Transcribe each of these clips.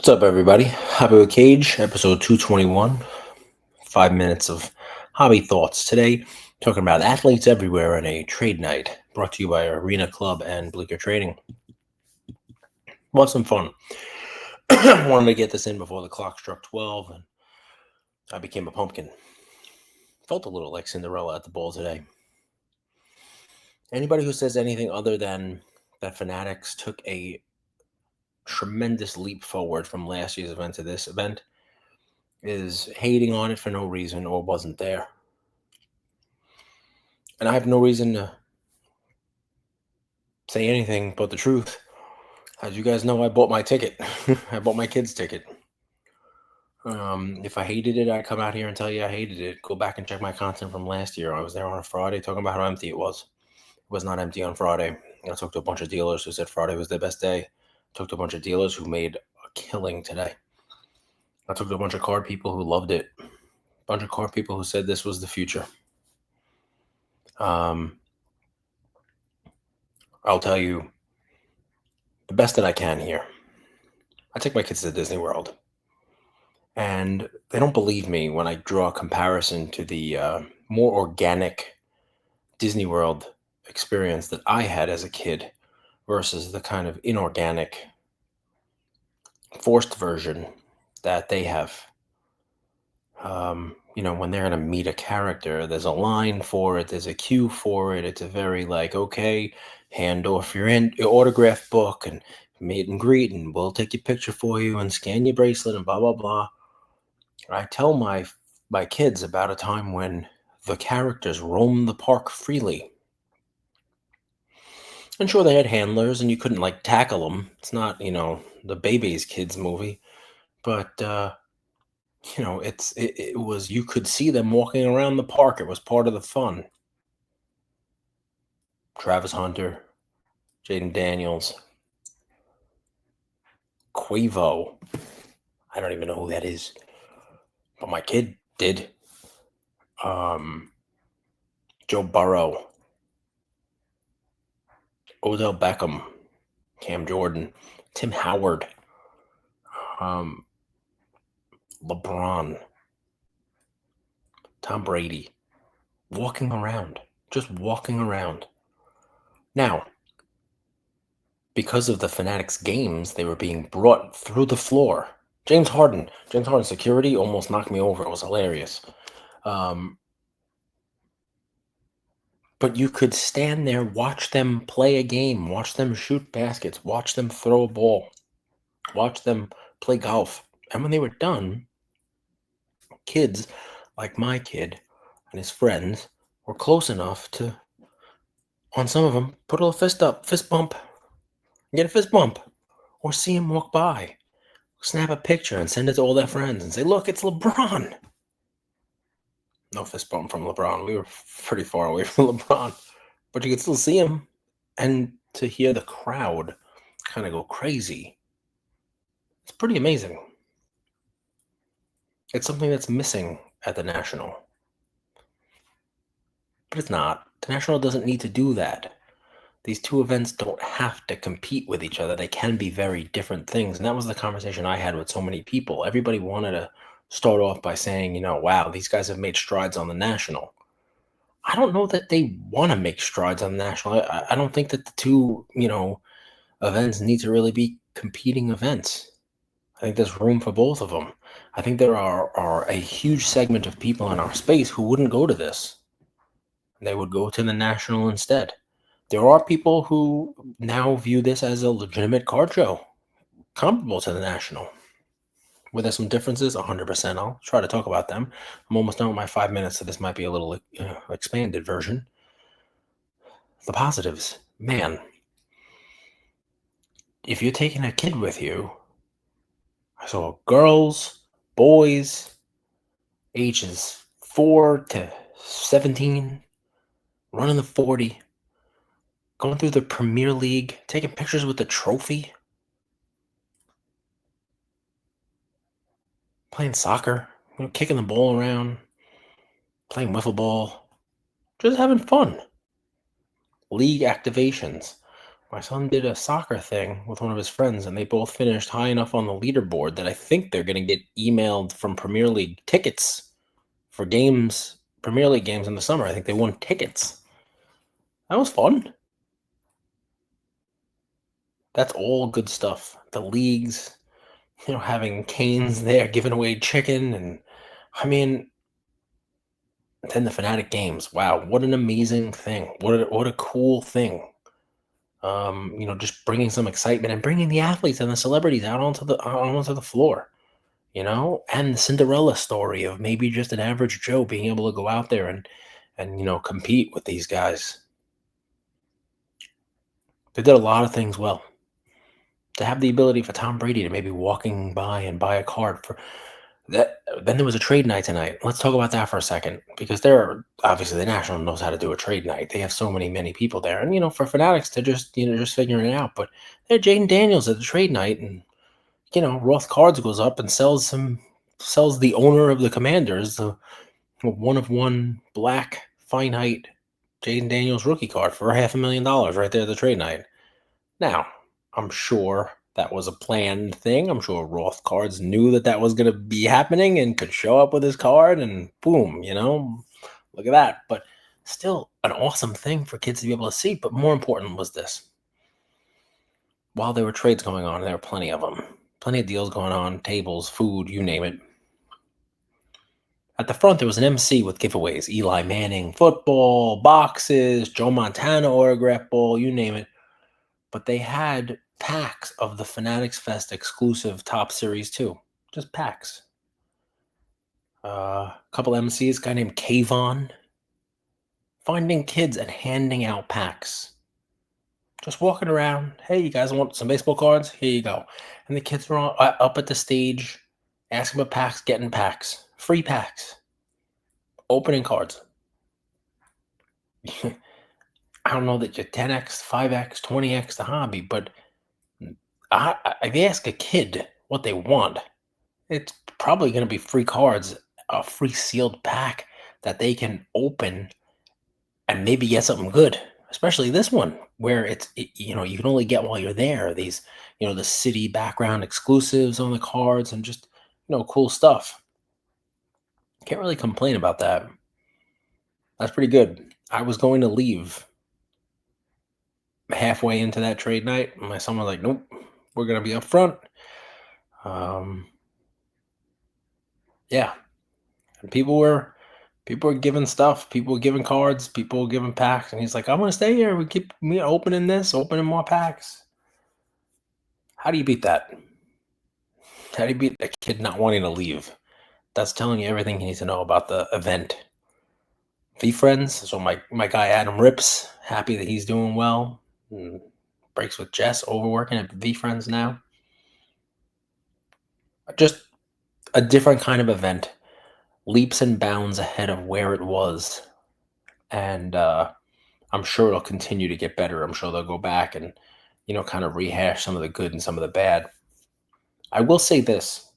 What's up, everybody? Hobby with Cage, episode 221. 5 minutes of hobby thoughts. Today, talking about athletes everywhere and a trade night brought to you by Arena Club and Bleaker Trading. Want some fun. Wanted to get this in before the clock struck 12, and I became a pumpkin. Felt a little like Cinderella at the ball today. Anybody who says anything other than that Fanatics took a tremendous leap forward from last year's event to this event is hating on it for no reason or wasn't there. And I have no reason to say anything but the truth. As you guys know, I bought my ticket. I bought my kid's ticket. If I hated it, I'd come out here and tell you I hated it. Go back and check my content from last year. I was there on a Friday talking about how empty it was. It was not empty on Friday. I talked to a bunch of dealers who said Friday was their best day. I talked to a bunch of dealers who made a killing today. I talked to a bunch of card people who loved it. A bunch of card people who said this was the future. I'll tell you the best that I can here. I take my kids to Disney World, and they don't believe me when I draw a comparison to the more organic Disney World experience that I had as a kid versus the kind of inorganic, forced version that they have. When they're going to meet a character, there's a line for it, there's a cue for it. It's a very like, okay, hand off your autograph book and meet and greet, and we'll take your picture for you and scan your bracelet and blah, blah, blah. I tell my kids about a time when the characters roamed the park freely. And sure, they had handlers and you couldn't like tackle them. It's not, the Baby's Kids movie, but it was, you could see them walking around the park. It was part of the fun. Travis Hunter, Jaden Daniels, Quavo. I don't even know who that is, but my kid did. Joe Burrow, Odell Beckham, Cam Jordan, Tim Howard, LeBron, Tom Brady, walking around, just walking around. Now, because of the Fanatics games, they were being brought through the floor. James Harden security almost knocked me over. It was hilarious. But you could stand there, watch them play a game, watch them shoot baskets, watch them throw a ball, watch them play golf. And when they were done, kids like my kid and his friends were close enough to, on some of them, put a fist bump, get a fist bump, or see him walk by, snap a picture and send it to all their friends and say, look, it's LeBron. No fist bump from LeBron. We were pretty far away from LeBron, but you could still see him. And to hear the crowd kind of go crazy, it's pretty amazing. It's something that's missing at the National. But it's not. The National doesn't need to do that. These two events don't have to compete with each other. They can be very different things. And that was the conversation I had with so many people. Everybody wanted to start off by saying, wow, these guys have made strides on the National. I don't know that they want to make strides on the National. I don't think that the two, events need to really be competing events. I think there's room for both of them. I think there are a huge segment of people in our space who wouldn't go to this. They would go to the National instead. There are people who now view this as a legitimate card show, comparable to the National. Were there some differences? 100%. I'll try to talk about them. I'm almost done with my 5 minutes, so this might be a little expanded version. The positives. Man, if you're taking a kid with you, I saw girls, boys, ages 4 to 17, running the 40, going through the Premier League, taking pictures with the trophy, playing soccer, kicking the ball around, playing wiffle ball, just having fun. League activations. My son did a soccer thing with one of his friends, and they both finished high enough on the leaderboard that I think they're going to get emailed from Premier League tickets for games, Premier League games in the summer. I think they won tickets. That was fun. That's all good stuff. The leagues, having canes there giving away chicken, and I mean, then the Fanatic games. Wow, what an amazing thing! What a cool thing. Just bringing some excitement and bringing the athletes and the celebrities out onto the floor. And the Cinderella story of maybe just an average Joe being able to go out there and compete with these guys. They did a lot of things well. To have the ability for Tom Brady to maybe walking by and buy a card for that. Then there was a trade night tonight. Let's talk about that for a second, because there are obviously the National knows how to do a trade night. They have so many people there, and for Fanatics to just figuring it out. But they're Jaden Daniels at the trade night, and Roth Cards goes up and sells the owner of the Commanders the one of one black finite Jaden Daniels rookie card for $500,000 right there at the trade night. Now, I'm sure that was a planned thing. I'm sure Roth Cards knew that was going to be happening and could show up with his card and boom, look at that. But still an awesome thing for kids to be able to see. But more important was this. While there were trades going on, there were plenty of them. Plenty of deals going on, tables, food, you name it. At the front, there was an MC with giveaways. Eli Manning football, boxes, Joe Montana autograph ball, you name it. But they had packs of the Fanatics Fest exclusive Top Series too. Just packs. A couple MCs, a guy named Kayvon, finding kids and handing out packs. Just walking around. Hey, you guys want some baseball cards? Here you go. And the kids were up at the stage, asking for packs, getting packs. Free packs. Opening cards. I don't know that you're 10x, 5x, 20x the hobby, but if you ask a kid what they want, it's probably going to be free cards, a free sealed pack that they can open and maybe get something good. Especially this one, where you can only get while you're there. These, the city background exclusives on the cards and just, cool stuff. Can't really complain about that. That's pretty good. I was going to leave halfway into that trade night. My son was like, nope, we're going to be up front. Yeah. And people were giving stuff. People were giving cards. People were giving packs. And he's like, I'm going to stay here. We keep me opening more packs. How do you beat that? How do you beat a kid not wanting to leave? That's telling you everything you need to know about the event. V-Friends. So my guy Adam Rips, happy that he's doing well. Breaks with Jess, overworking at V-Friends now. Just a different kind of event. Leaps and bounds ahead of where it was. And I'm sure it'll continue to get better. I'm sure they'll go back and, kind of rehash some of the good and some of the bad. I will say this.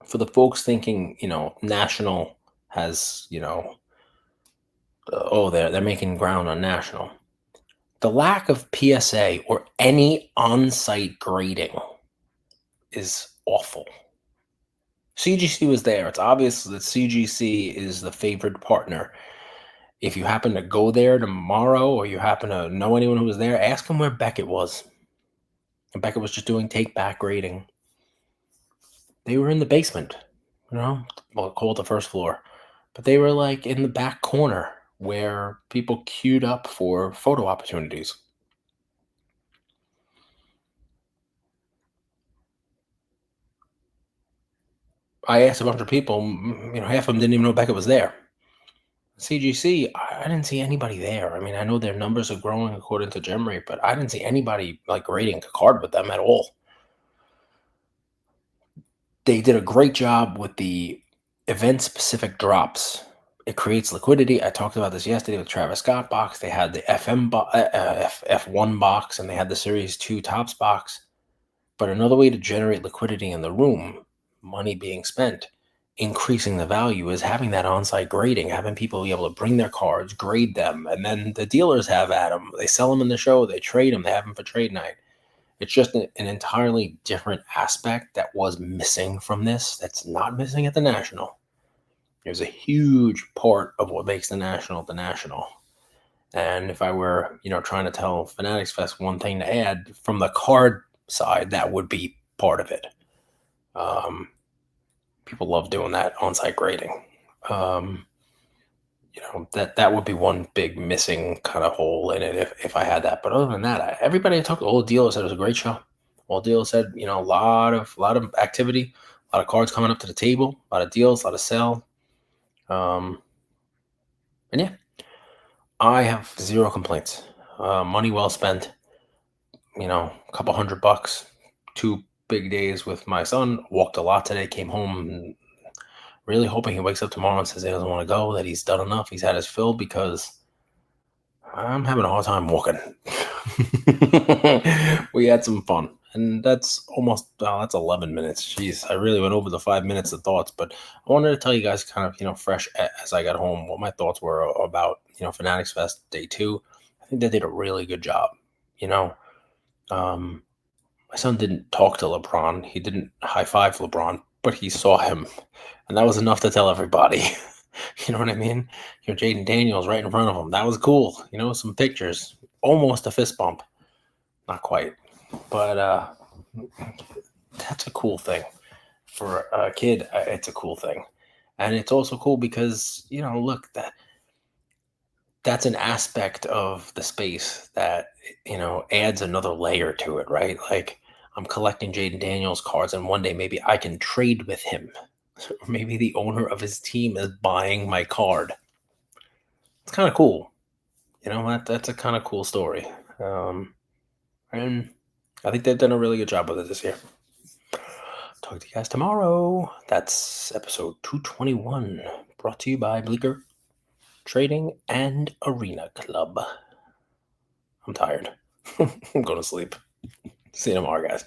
For the folks thinking, National has, they're making ground on National. The lack of PSA or any on-site grading is awful. CGC was there. It's obvious that CGC is the favored partner. If you happen to go there tomorrow or you happen to know anyone who was there, ask them where Beckett was. And Beckett was just doing take-back grading. They were in the basement, call it the first floor. But they were like in the back corner where people queued up for photo opportunities. I asked a bunch of people, half of them didn't even know Beckett was there. CGC, I didn't see anybody there. I mean, I know their numbers are growing according to Gemry, but I didn't see anybody like grading a card with them at all. They did a great job with the event-specific drops. It creates liquidity. I talked about this yesterday with Travis Scott box. They had the F1 box, and they had the Series 2 Topps box. But another way to generate liquidity in the room, money being spent, increasing the value is having that on-site grading, having people be able to bring their cards, grade them, and then the dealers have at them. They sell them in the show, they trade them, they have them for trade night. It's just an entirely different aspect that was missing from this. That's not missing at the National. There's a huge part of what makes the National the National. And if I were, trying to tell Fanatics Fest one thing to add from the card side, that would be part of it. People love doing that on-site grading. That would be one big missing kind of hole in it if I had that. But other than that, everybody I talked to, all the dealers said it was a great show. All the dealers said, a lot of activity, a lot of cards coming up to the table, a lot of deals, a lot of sell. And yeah, I have zero complaints. Money well spent. A couple $100. 2 big days with my son. Walked a lot today. Came home. Really hoping he wakes up tomorrow and says he doesn't want to go. That he's done enough. He's had his fill, because I'm having a hard time walking. We had some fun, and that's that's 11 minutes. Jeez, I really went over the 5 minutes of thoughts, but I wanted to tell you guys kind of, fresh as I got home, what my thoughts were about, Fanatics Fest Day 2. I think they did a really good job. You know, um, my son didn't talk to LeBron. He didn't high five LeBron, but he saw him, and that was enough to tell everybody. You know what I mean? Jaden Daniels right in front of him. That was cool. Some pictures. Almost a fist bump. Not quite. But that's a cool thing. For a kid, it's a cool thing. And it's also cool because, look, that's an aspect of the space that, adds another layer to it, right? Like, I'm collecting Jaden Daniels cards, and one day maybe I can trade with him. Or maybe the owner of his team is buying my card. It's kind of cool. That's a kind of cool story. And I think they've done a really good job with it this year. Talk to you guys tomorrow. That's episode 221, brought to you by Bleecker Trading and Arena Club. I'm tired. I'm going to sleep. See you tomorrow, guys.